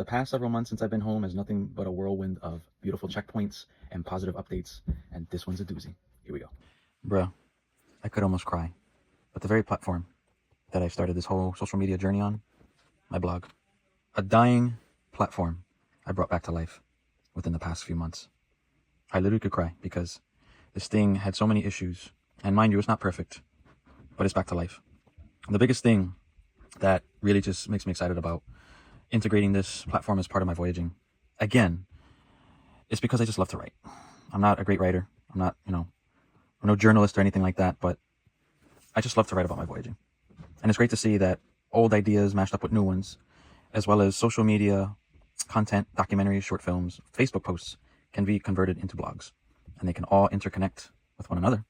The past several months since I've been home is nothing but a whirlwind of beautiful checkpoints and positive updates, and this one's a doozy. Here we go. Bruh, I could almost cry. But the very platform that I started this whole social media journey on, my blog, a dying platform I brought back to life within the past few months. I literally could cry because this thing had so many issues. And mind you, it's not perfect, but it's back to life. The biggest thing that really just makes me excited about integrating this platform as part of my voyaging, again, is because I just love to write. I'm not a great writer. I'm not, I'm no journalist or anything like that, but I just love to write about my voyaging. And it's great to see that old ideas mashed up with new ones, as well as social media, content, documentaries, short films, Facebook posts can be converted into blogs. And they can all interconnect with one another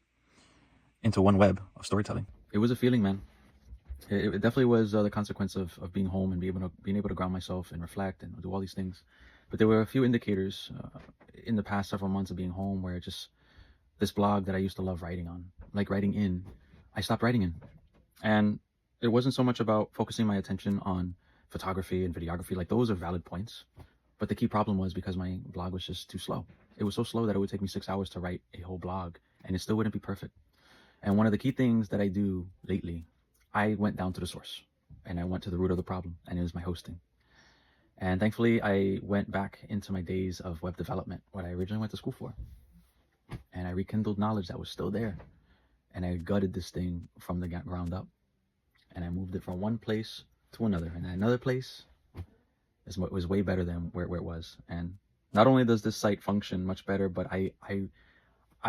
into one web of storytelling. It was a feeling, man. It definitely was the consequence of being home and being able to ground myself and reflect and do all these things. But there were a few indicators in the past several months of being home where just this blog that I used to love writing on, like writing in, I stopped writing in. And it wasn't so much about focusing my attention on photography and videography. Like, those are valid points. But the key problem was because my blog was just too slow. It was so slow that it would take me 6 hours to write a whole blog, and it still wouldn't be perfect. And one of the key things that I do lately, I went down to the source and I went to the root of the problem, and it was my hosting. And thankfully, I went back into my days of web development, what I originally went to school for. And I rekindled knowledge that was still there. And I gutted this thing from the ground up. And I moved it from one place to another. And another place was way better than where it was. And not only does this site function much better, but I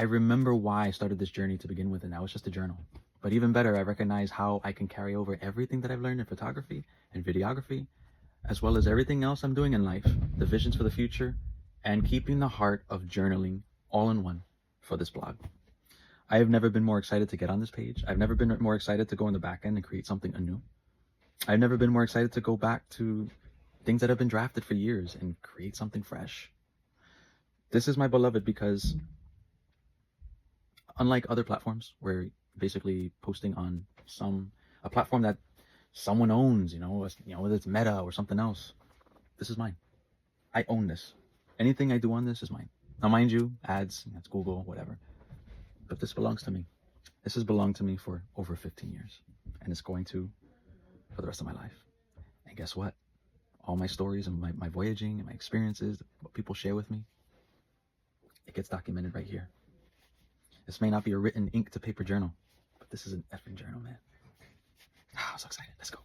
remember why I started this journey to begin with, and that was just a journal. But even better, I recognize how I can carry over everything that I've learned in photography and videography, as well as everything else I'm doing in life, the visions for the future, and keeping the heart of journaling all in one for this blog. I have never been more excited to get on this page. I've never been more excited to go in the back end and create something anew. I've never been more excited to go back to things that have been drafted for years and create something fresh. This is my beloved because unlike other platforms where basically posting on a platform that someone owns, whether it's Meta or something else, this is mine. I own this. Anything I do on this is mine. Now, mind you, ads, it's Google, whatever, but this belongs to me. This has belonged to me for over 15 years, and it's going to for the rest of my life. And guess what? All my stories and my voyaging and my experiences, what people share with me, it gets documented right here. This may not be a written ink to paper journal, but this is an effing journal, man. I'm so excited. Let's go.